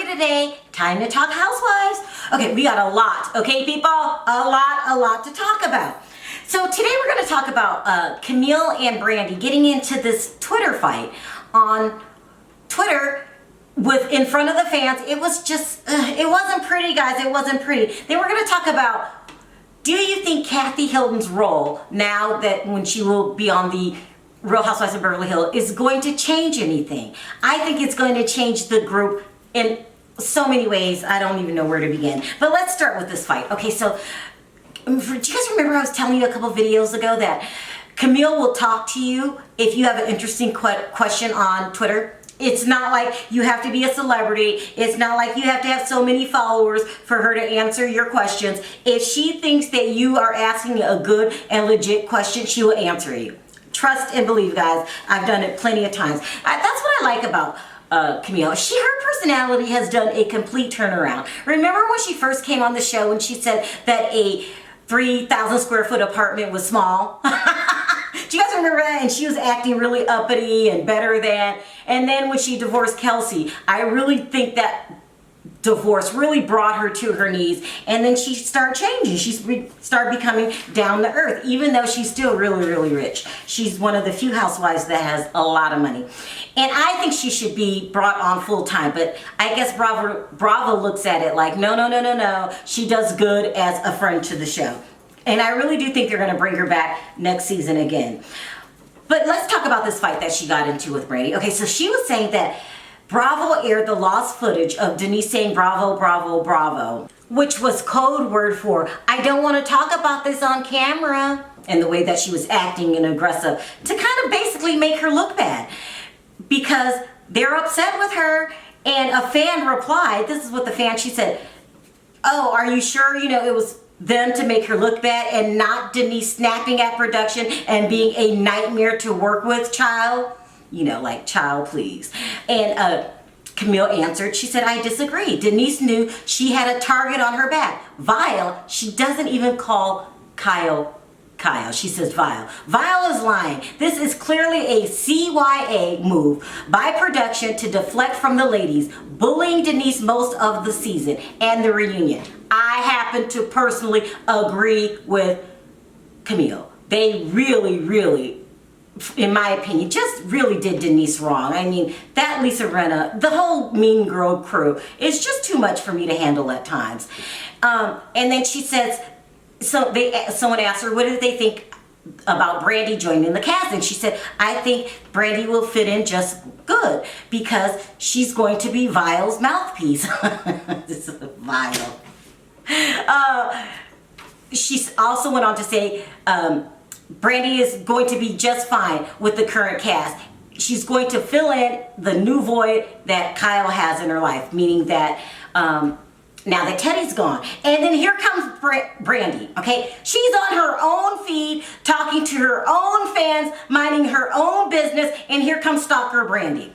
today. Time to talk housewives. Okay, we got a lot, okay, people? A lot to talk about. So today we're going to talk about Camille and Brandi getting into this Twitter fight on Twitter in front of the fans. It was just, it wasn't pretty, guys. It wasn't pretty. Then we're going to talk about, do you think Kathy Hilton's role, now that when she will be on the Real Housewives of Beverly Hills, is going to change anything? I think it's going to change the group in so many ways. I don't even know where to begin. But let's start with this fight. Okay, so do you guys remember I was telling you a couple videos ago that Camille will talk to you if you have an interesting question on Twitter? It's not like you have to be a celebrity. It's not like you have to have so many followers for her to answer your questions. If she thinks that you are asking a good and legit question, she will answer you. Trust and believe, guys. I've done it plenty of times. That's what I like about Camille. Her personality has done a complete turnaround. Remember when she first came on the show and she said that a 3,000 square foot apartment was small? Do you guys remember that? And she was acting really uppity and better than. And then when she divorced Kelsey, I really think that divorce really brought her to her knees, and then she started changing. She started becoming down to earth, even though she's still really rich. She's one of the few housewives that has a lot of money, and I think she should be brought on full time. But I guess Bravo looks at it like, no, she does good as a friend to the show, and I really do think they're going to bring her back next season again. But let's talk about this fight that she got into with Brandi. Okay, so she was saying that Bravo aired the lost footage of Denise saying bravo, bravo, bravo, which was code word for, I don't want to talk about this on camera, and the way that she was acting and aggressive to kind of basically make her look bad because they're upset with her. And a fan replied, this is what the fan, she said, oh, are you sure, it was them to make her look bad and not Denise snapping at production and being a nightmare to work with, child? Like, child, please. And Camille answered, she said, I disagree. Denise knew she had a target on her back. Vile, she doesn't even call Kyle. She says Vile. Vile is lying. This is clearly a CYA move by production to deflect from the ladies, bullying Denise most of the season and the reunion. I happen to personally agree with Camille. They really, in my opinion, just really did Denise wrong. I mean, that Lisa Rinna, the whole Mean Girl crew, is just too much for me to handle at times. And then she says, someone asked her, what did they think about Brandi joining the cast? And she said, I think Brandi will fit in just good because she's going to be Vile's mouthpiece. This is Vile. She also went on to say, Brandi is going to be just fine with the current cast. She's going to fill in the new void that Kyle has in her life, meaning that now that Teddy's gone. And then here comes Brandi, okay? She's on her own feed, talking to her own fans, minding her own business, and here comes stalker Brandi.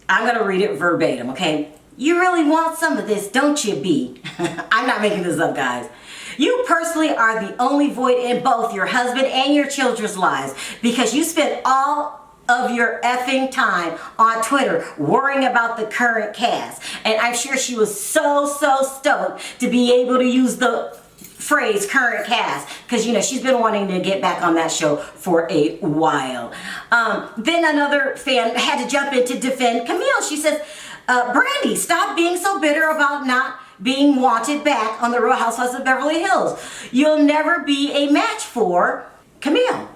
I'm going to read it verbatim, okay? You really want some of this, don't you, B? I'm not making this up, guys. You personally are the only void in both your husband and your children's lives because you spend all of your effing time on Twitter worrying about the current cast. And I'm sure she was so stoked to be able to use the phrase current cast because, she's been wanting to get back on that show for a while. Then another fan had to jump in to defend Camille. She says, Brandi, stop being so bitter about not being wanted back on the Real Housewives of Beverly Hills. You'll never be a match for Camille.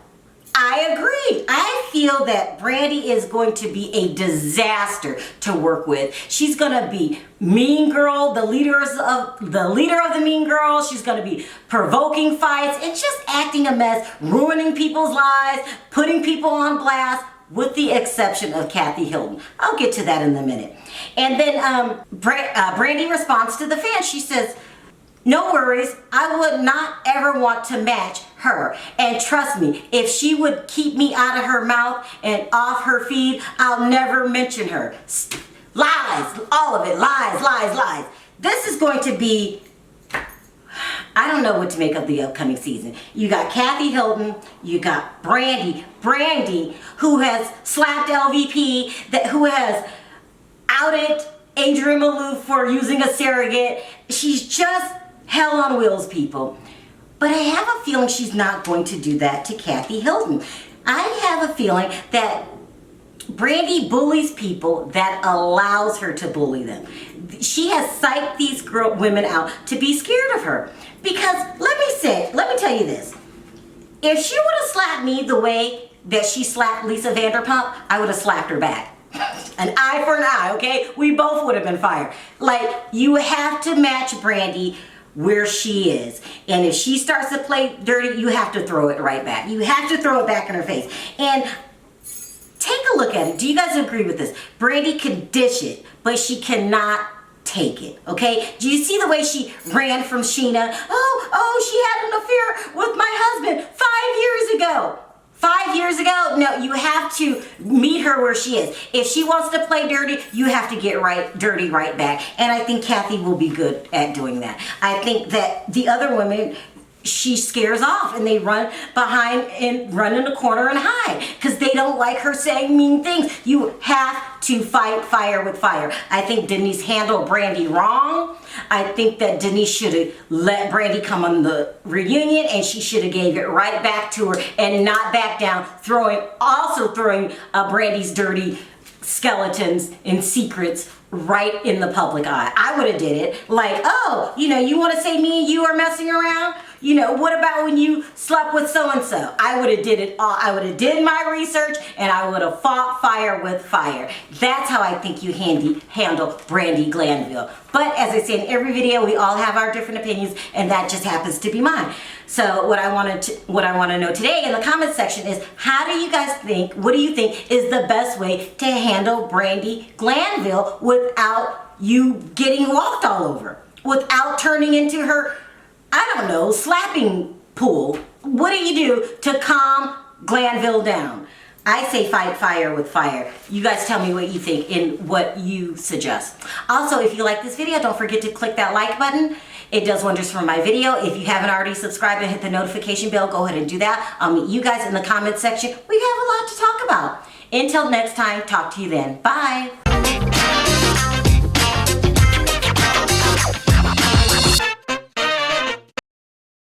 I agree. I feel that Brandi is going to be a disaster to work with. She's going to be Mean Girl, the leader of the Mean Girls. She's going to be provoking fights and just acting a mess, ruining people's lives, putting people on blast, with the exception of Kathy Hilton. I'll get to that in a minute. And then Brandi responds to the fans. She says, no worries, I would not ever want to match her. And trust me, if she would keep me out of her mouth and off her feed, I'll never mention her. Lies, all of it, lies. This is going to be, I don't know what to make of the upcoming season. You got Kathy Hilton, you got Brandi, who has slapped LVP, who has outed Adrian Malouf for using a surrogate. She's just hell on wheels, people. But I have a feeling she's not going to do that to Kathy Hilton. I have a feeling that Brandi bullies people that allows her to bully them. She has psyched these women out to be scared of her. Because let me tell you this. If she would have slapped me the way that she slapped Lisa Vanderpump, I would have slapped her back. An eye for an eye, okay? We both would have been fired. Like, you have to match Brandi where she is. And if she starts to play dirty, you have to throw it right back. You have to throw it back in her face. And take a look at it. Do you guys agree with this? Brandi can dish it, but she cannot take it, okay? Do you see the way she ran from Sheena? Oh, she had an affair with my husband 5 years ago. 5 years ago? No, you have to meet her where she is. If she wants to play dirty, you have to get dirty right back. And I think Kathy will be good at doing that. I think that the other women, she scares off and they run behind and run in the corner and hide because they don't like her saying mean things. You have to fight fire with fire. I think Denise handled Brandi wrong. I think that Denise should have let Brandi come on the reunion and she should have gave it right back to her and not back down, throwing Brandi's dirty skeletons and secrets right in the public eye. I would have did it like, oh, you want to say me and you are messing around? What about when you slept with so-and-so? I would have did it all. I would have did my research and I would have fought fire with fire. That's how I think you handle Brandi Glanville. But as I say in every video, we all have our different opinions and that just happens to be mine. So what I want to know today in the comment section is, how do you guys think, what do you think is the best way to handle Brandi Glanville without you getting walked all over? Without turning into her, I don't know, slapping pool? What do you do to calm Glanville down? I say fight fire with fire. You guys tell me what you think and what you suggest. Also, if you like this video, don't forget to click that like button. It does wonders for my video. If you haven't already subscribed and hit the notification bell, go ahead and do that. I'll meet you guys in the comment section. We have a lot to talk about. Until next time, talk to you then. Bye.